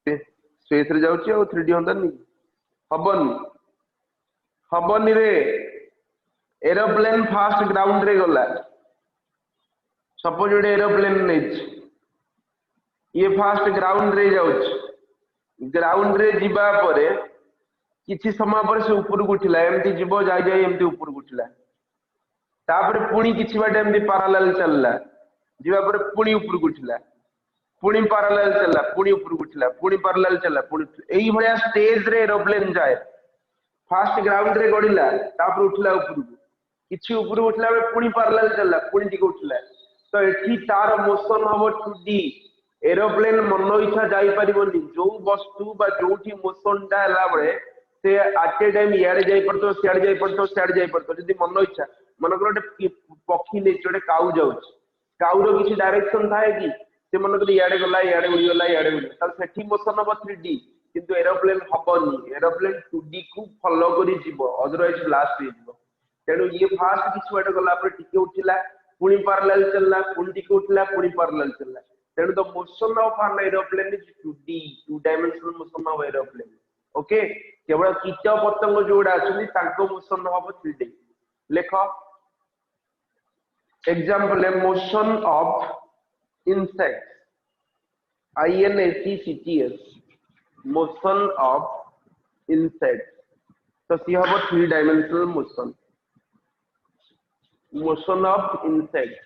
स्पेस रे जाउची और 3D होंदा नहीं हबन रे एरोप्लेन फास्ट ग्राउंड रे गला सपोज ଗୋଟେ एरोप्लेन नेच ये फास्ट ग्राउंड रे जाउची ग्राउंड रे जिबा परे किछि समय पर से ऊपर उठिला एमती जीवो जाय एमती ऊपर उठिला तापर पुणी किछि बाटे एमती पैरेलल चलला जीवा पर पुणी ऊपर उठिला पुणी पैरेलल चलला पुणी ऊपर उठिला पुणी पैरेलल चलला पुणी एई भलिया स्टेज रे एरोप्लेन जाय फास्ट ग्राउंड रे गडिला तापर उठिला ऊपर किछि ऊपर उठिला बे पुणी पैरेलल चलला पुणी टिके उठिला तो एठी तार मोशन हबो 2D एरोप्लेन मन इच्छा जाई परिबोनी जो वस्तु बा जोठी मोशन टा हला बळे से एट ए टाइम याडे जाई पड़तो सियाडे जाई पड़तो सियाडे जाई पड़तो जदी मन इच्छा मन को पक्षी ले जोडे काउ जाउछ काउ रो किछि डायरेक्शन थाए कि से मन को याडे गला याडे उडी गला याडे उडी त सेठी मोशन हबो 3D किंतु एरोप्लेन हबनी एरोप्लेन 2D को फॉलो करी जीवो अदरवाइज ब्लास्ट हो जीवो तेनु ये फास्ट किछि बाटे गला पर टिके उठिला पुणी पैरेलल चलला पुणी टिके उठिला पुणी पैरेलल चलला तेनु the motion of an aeroplane is 2D 2 dimensional motion of aeroplane okay केवल कीट पतंग जोड़ा आछनी तांको मोशन हबो 3D लेखो एग्जांपल है motion of insects INSECTS motion of insects तो सी हबो 3 डायमेंशनल मोशन ऑफ इंसेक्ट्स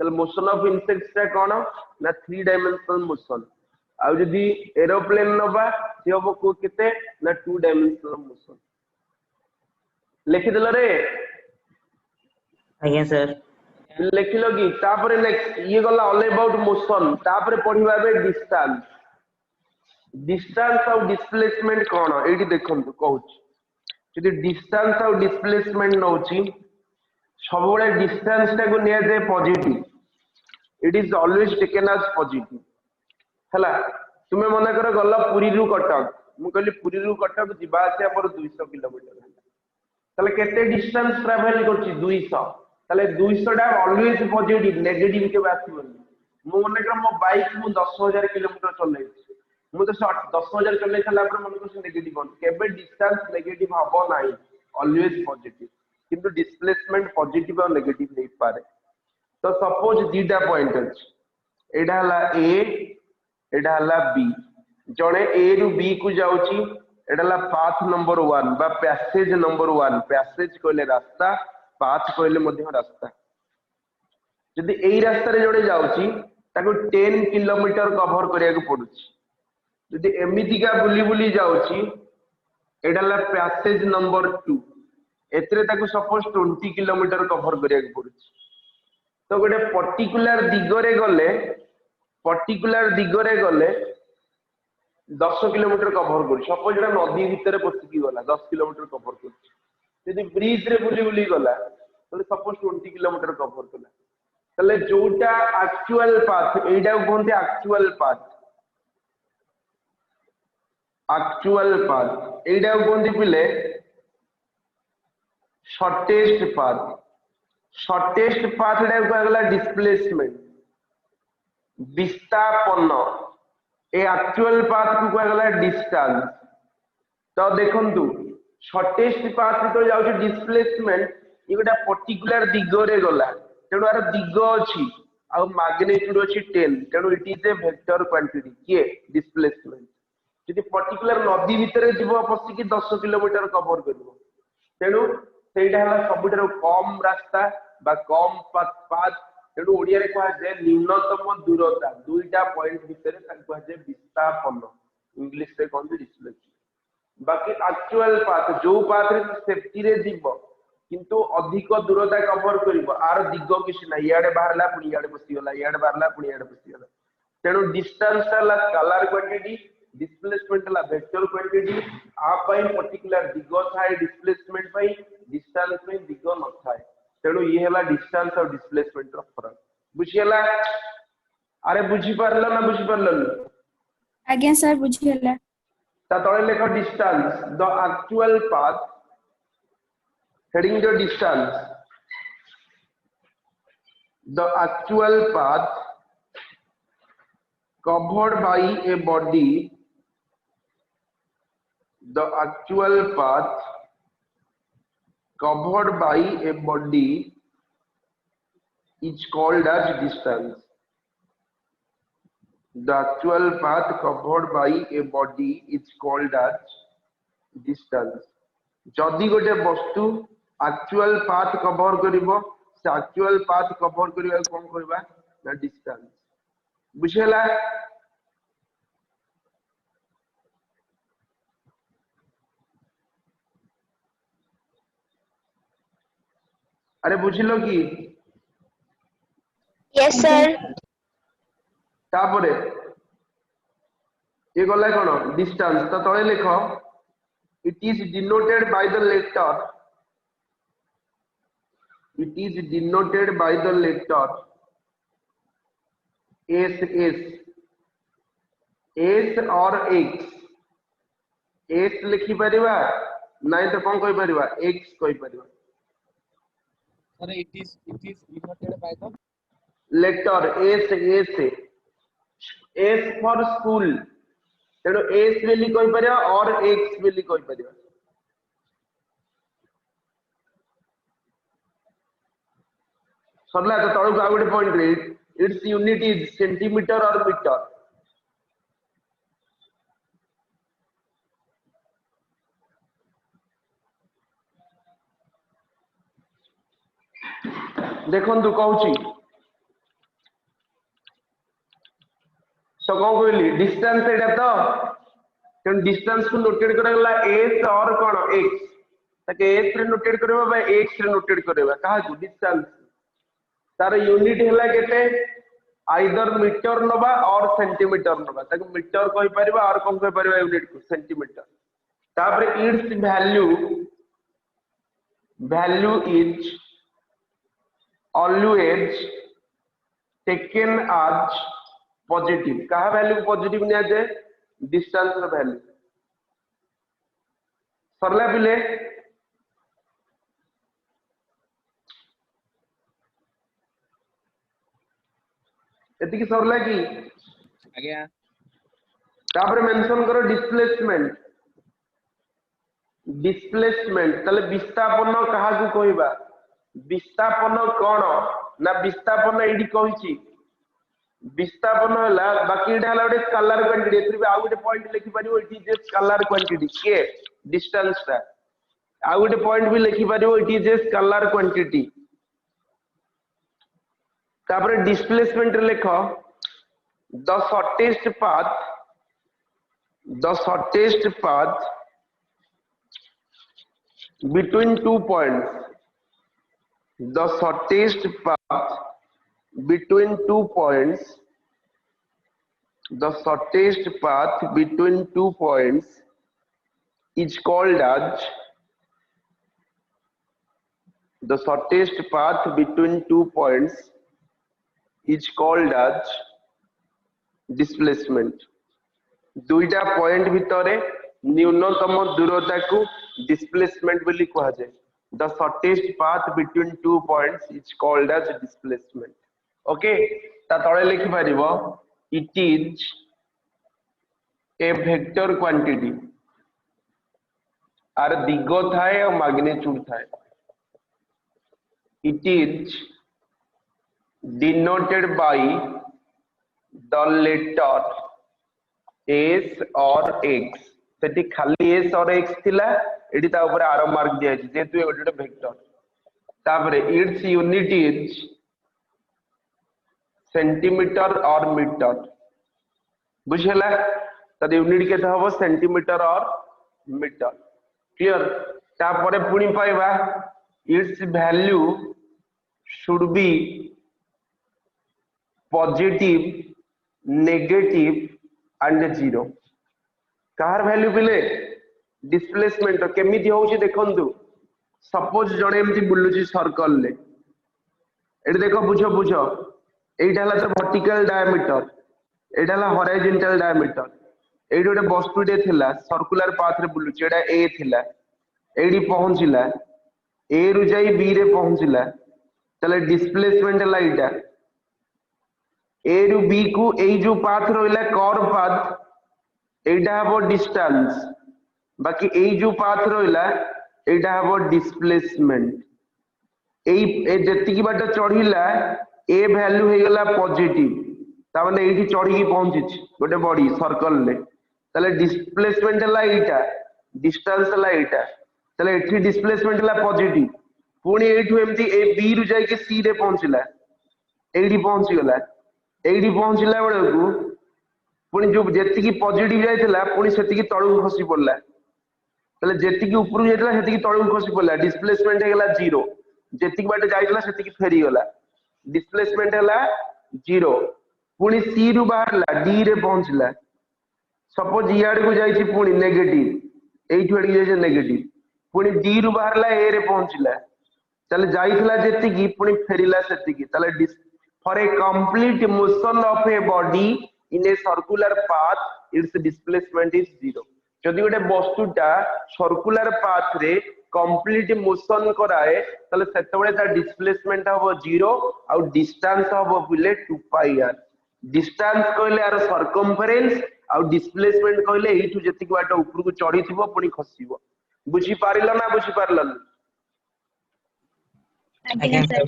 तल मोशन ऑफ इंसेक्ट्स ता कोन ना 3 डायमेंशनल मोशन आ जदी एरोप्लेन नबा सी हबो को केते ना 2 डायमेंशनल मोशन लिखि देलो रे
आज्ञा सर
लिखिलो कि तापर नेक्स्ट ये गला ऑल अबाउट मोशन तापर पढिबा बे डिस्टेंस और डिस्प्लेसमेंट कोन एठी देखंतु कहूच जदी डिस्टेंस और डिस्प्लेसमेंट नउची सबले डिस्टेंस टा को निया जे positive it is always taken as positive हला तुमे मने कर गला पुरी रु कटक मु कहली पुरी रु कटक जिबा आसे हमर 200 किलोमीटर तले केते डिस्टेंस ट्रैवल करछि 200 तले 200 टा ऑलवेज पॉजिटिव नेगेटिव के बात बोली मु मने कर मो बाइक मु 10000 किलोमीटर चलै मु तो 10000 चलै छला पर मन को नेगेटिव कोन केबे डिस्टेंस नेगेटिव हबो नाही ऑलवेज पॉजिटिव किंतु डिस्प्लेसमेंट पॉजिटिव और नेगेटिव नहीं पारे तो सपोज दीटा पॉइंट अछि एडा हला ए एडा हला बी जणे ए रु बी को जाउची एडा हला पाथ नंबर 1 बा पैसेज नंबर 1 पैसेज कहले रास्ता पाथ कहले मध्य रास्ता जदी एई रास्ता रे जणे जाउची ताको 10 किलोमीटर कवर करिया को पडुची जदी एमितिका बुली बुली जाउची एडा हला पैसेज नंबर 2 एतरे ताको सपोज 20 किलोमीटर कवर करिया को पडुची तो गोटे पर्टिकुलर दिगरे गले 10 किलोमीटर कवर कर सपोज एटा नदी भितर पसिकी गला 10 किलोमीटर कवर कर यदि ब्रिज रे बुली बुली गला तो सपोज 20 किलोमीटर कवर कला तले जोटा एक्चुअल पाथ एटा कोनते एक्चुअल पाथ एटा कोनते पिले शॉर्टेस्ट पाथ एटा कहला डिस्प्लेसमेंट विस्थापन ए एक्चुअल पाथ को कहला डिस्टेंस तो देखंतु शॉर्टेस्ट पाथ तो जाउछ डिस्प्लेसमेंट ये गोटा पर्टिकुलर दिगरे गला तेणु आर दिग अछि आ मैग्नीट्यूड अछि 10 तेणु it is a vector quantity के डिस्प्लेसमेंट यदि पर्टिकुलर नदी भितर जीव पसिकी 10 किलोमीटर कवर करबो तेणु सेटा हला सबुठार कम रास्ता बा कम पाथ तेणु ओडिया रे कहा जे न्यूनतम दूरता दुईटा पॉइंट भितर ताको कहा जे विस्थापन इंग्लिश रे कहନ୍ତି डिस्प्लेसमेंट बाकी एक्चुअल पाथ जो पाथ रे सेफ्टी रे जीव किंतु अधिक दूरता कवर करिवो आर दिग किछ ना याडे बाहरला पुनी याडे बसिगला याडे बाहरला पुनी याडे बसिगला तेणु डिस्टेंस ला स्केलर क्वांटिटी डिस्प्लेसमेंट ला वेक्टर क्वांटिटी आ पई पर्टिकुलर दिग थाए डिस्प्लेसमेंट पई डिस्टेंस में दिग न थाए तेणु ये हला डिस्टेंस और डिस्प्लेसमेंट रो फरक बुझियला अरे बुझी परलो ना बुझी परलो
आज्ञा सर बुझियला
ता तळे लेख distance the actual path heading the distance the actual path covered by a body the actual path covered by a body is called as distance the actual path covered by a body is called as distance जदि गोटे वस्तु actual path cover करिवो से actual path cover करिवा कोन करबा ना distance बुझेला अरे बुझिलो कि
Yes, sir.
तापरे ये गला कोन डिस्टेंस त तळे लेखो it is denoted by the letter it is denoted by the letter s or x s लिखि परिबा नाही तो कोन कहि परिबा x कहि परिबा
Sir, it is denoted by the
letter s for school तेणु s बेली कहि परिबा और x बेली कहि परिबा सरला तो तळु आ गोटे पॉइंट रे इट्स यूनिट इज सेंटीमीटर और मीटर देखंतु कहूची तो कौन कहली डिस्टेंस एटा तो तेन डिस्टेंस को नोटेट करगला s और कोन x ताके s रे नोटेट करबा बा x रे नोटेट करबा कहा को डिस्टेंस तार यूनिट हैला केते आइदर मीटर नबा और सेंटीमीटर नबा ताके मीटर कहि परबा और कोन कहि परबा यूनिट को सेंटीमीटर तापर its value is always taken as positive कहा वैल्यू पॉजिटिव निया जाए डिस्टेंस रो वैल्यू सरला पिले एति की सरला की
आज्ञा
तापर मेंशन करो डिस्प्लेसमेंट तले विस्थापन कहा को कहबा विस्थापन कोन ना विस्थापन एडी कहिची विस्थापन हला बाकी एटा हला गोटे स्केलर क्वांटिटी एथि आ गोटे पॉइंट लिखि परिबो it is a scalar quantity के डिस्टेंस ता आ गोटे पॉइंट भी लिखि परिबो it is a scalar quantity तापर डिस्प्लेसमेंट लिखो the shortest path between 2 points the shortest path between 2 points the shortest path between 2 points is called as the shortest path between 2 points is called as displacement दुईटा point भितरे न्यूनतम दूरता को displacement बोली कहा जाए the shortest path between 2 points is called as displacement okay ता तळे लिखि परिबो it is a vector quantity आर दिग थाए और मैग्नीट्यूड थाए it is denoted by the letter s और x सेठी खाली s और x थिला एडी ता ऊपर आरो मार्क दिया छै जेतु एगोटे वेक्टर तापरे इट्स यूनिट इज सेंटीमीटर और मीटर बुझला त यूनिट के हबो सेंटीमीटर और मीटर क्लियर तापरे पुणी पाइबा its value should be positive negative and zero कार वैल्यू पिले डिस्प्लेसमेंट केमिति होउची देखंतु सपोज जणे एमती बुलुची सर्कल ले एठी देखो बुझो बुझो एटा हला तो वर्टिकल डायमीटर एटा हला हॉरिजॉन्टल डायमीटर एठी गोटे वस्तुटे थिला सर्कुलर पाथ रे बुलुची एटा ए थिला एठी पहुंचिला ए रु जाई बी रे पहुंचिला तले डिस्प्लेसमेंट हला एटा ए रु बी को एई जो पाथ रहिला कर्व पाथ एटा हबो डिस्टेंस बाकी एई जो पाथ रहिला एटा हबो डिस्प्लेसमेंट ए जेति की बाट चढ़िला ए वैल्यू हे गला पॉजिटिव ता माने एठी चढ़ी की पहुंची गोटे बॉडी सर्कल ले तले डिस्प्लेसमेंट हला एटा डिस्टेंस हला एटा तले एठी डिस्प्लेसमेंट हला पॉजिटिव पुणी एठू एमती ए बी रु जाई के सी रे पहुंचिला एठी पहुंची गला एठी पहुंचिला बेलकू पुणी जो जेति की पॉजिटिव जाइथिला पुणी सेति की तळु खसी पड़ला तले जेति की ऊपर जाइथिला सेति की तळु खसी पड़ला डिस्प्लेसमेंट हे गला जीरो जेति की बाटे जाइथिला सेति की फेरी गला डिस्प्लेसमेंट हला जीरो पुणी सी रु बाहरला डी रे पहुंचला सपोज इयाड को जाइछि पुणी नेगेटिव एइठु एडी जाइछि नेगेटिव पुणी डी रु बाहरला ए रे पहुंचला तले जाइथिला जेति की पुणी फेरिला सेति की तले for a complete motion of a body in a circular path it's displacement is zero जदि गोटे वस्तुटा सर्कुलर पाथ रे कंप्लीट मोशन कराए तले सेतेबेले ता डिस्प्लेसमेंट हबो जीरो आउ डिस्टेंस हबो बिले 2 पाई आर डिस्टेंस कहले आर सर्कमफरेंस आउ डिस्प्लेसमेंट कहले एठु जेतिक बाट ऊपर को चढ़ी थिबो पुनी खसिबो बुझी पारिला ना बुझी पारलन
Again, sir.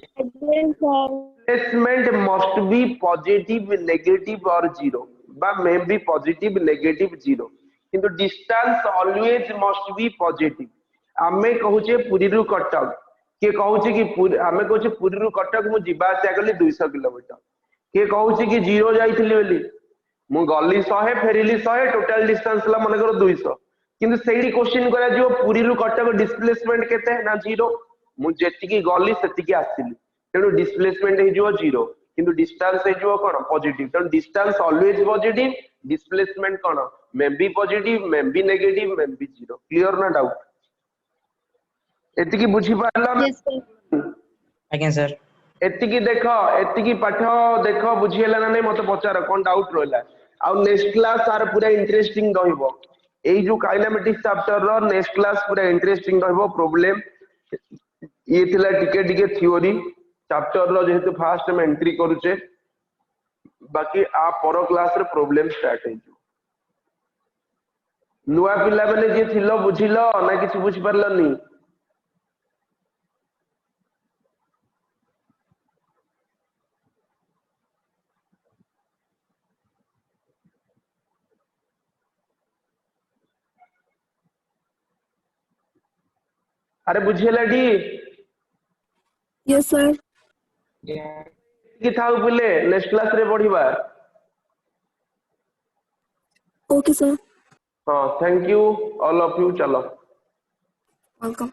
Displacement must be positive negative और जीरो बा may be positive negative zero किंतु distance always must be positive आमे कहूचे पुरी रु कटक के कहूचे कि आमे कहूचे पुरी रु कटक मु जिबा आसिया गली 200 किलोमीटर के कहूचे कि जीरो जाइथिली बोली मु गली 100 फेरिली 100 टोटल डिस्टेंस ला माने करो 200 किंतु सेही क्वेश्चन करा जो पुरी रु कटक डिस्प्लेसमेंट केते ना जीरो मु जेति की गली सेति की आसिली तेनु डिस्प्लेसमेंट हे जो जीरो किंतु डिस्टेंस हे जो कोन पॉजिटिव तेनु डिस्टेंस ऑलवेज पॉजिटिव डिस्प्लेसमेंट कोन may be positive may be negative may be zero clear ना डाउट एतिकी बुझी पारला ना
Yes, sir.
Again, sir.
एतिकी पाठ देख बुझीला ना नहीं मते पचार कोन डाउट रहला आ नेक्स्ट क्लास आर पूरा इंटरेस्टिंग रहइबो एई जो काइनेमेटिक्स चैप्टर रो नेक्स्ट क्लास पूरा इंटरेस्टिंग रहइबो प्रॉब्लम ये थिला टिके थ्योरी चैप्टर रो जेहेतु फास्ट में एंट्री करूचे बाकी आ पर क्लास रे प्रॉब्लम स्टार्ट हे जो नुआ पिला माने जे थिलो बुझिलो ना किछ बुझि परलनी अरे बुझिला डी
Yes, sir.
कि थाउ पिले नेक्स्ट क्लास रे पढिबा
Okay, sir.
हां thank you all of you चलो
Welcome.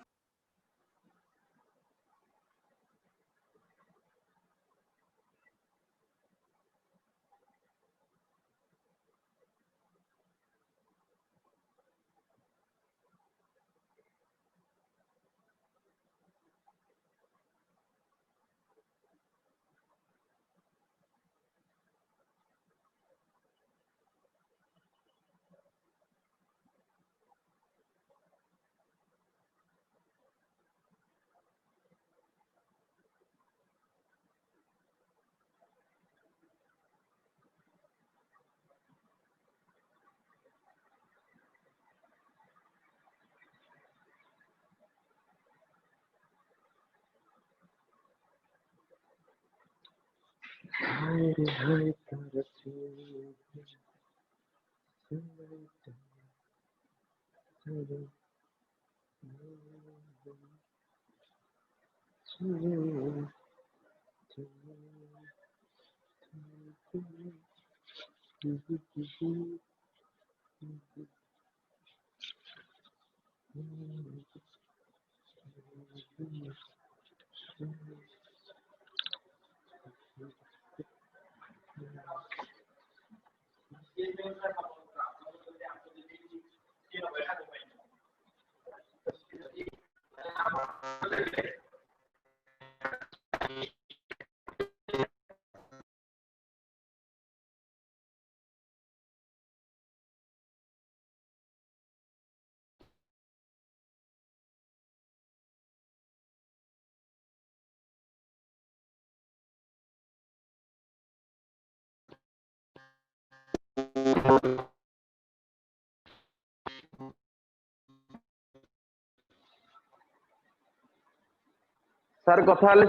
सर कथा हेले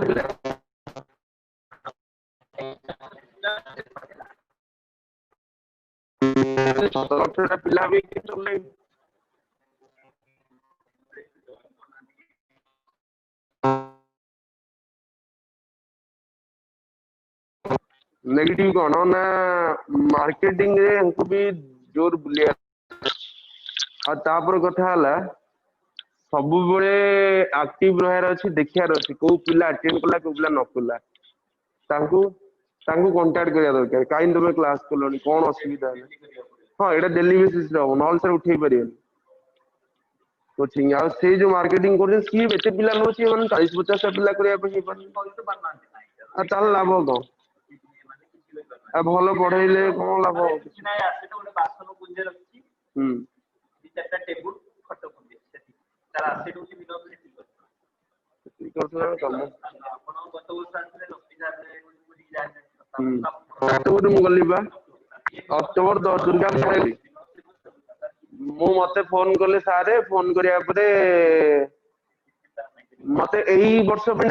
पिला भी नेगेटिव कौन ना मार्केटिंग रे हमको भी जोर बुलिया तापर कथा हला सब बळे एक्टिव रहर अछि देखियार अछि को पिला अटेंड कला को पिला न कला तांको तांको कांटेक्ट करिया दरकार काइन तुम क्लास कलोनी कोन असुविधा है हां एटा डेली बेसिस रे नॉल सर उठेई परियन कोचिंग आ से जो मार्केटिंग कर सी बेते पिला नोची मन 40 50 पिला करिया पई आ ताल लाभ को आ भलो पढाइले कोन लाभ
କିଛି ନାହିଁ ଆସେ ତ ଗୋଟେ ବାସନ ପୁଞ୍ଜ ରଖିଛି ଦି ଚାରଟା ଟେବୁଲ ଖଟ ପୁଞ୍ଜ ସେଠି ତାର ଆସେ ଦଉଛି ବିନୋଦ ସେଠି
ठीक करथला काम
ଆପଣ ଗତ ବର୍ଷ ଆସିଲେ ଲକ୍ଷ୍ମୀ ସାର୍ ପୁରୀ ଯାଇଛନ୍ତି
अक्टोबर में गली बा अक्टोबर 10 दुर्गा पूजा मु मते फोन करले सारे फोन करिया परे मते एही वर्ष पे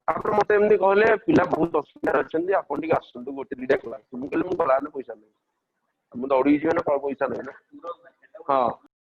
आपन मते एमदी कहले पिला बहुत असुविधा अछंदी आपन टिक आसंतु गोटे दिटा क्लास मु कहले मु गला न पैसा नै मु दौड़ी जे ना पैसा नै ना हां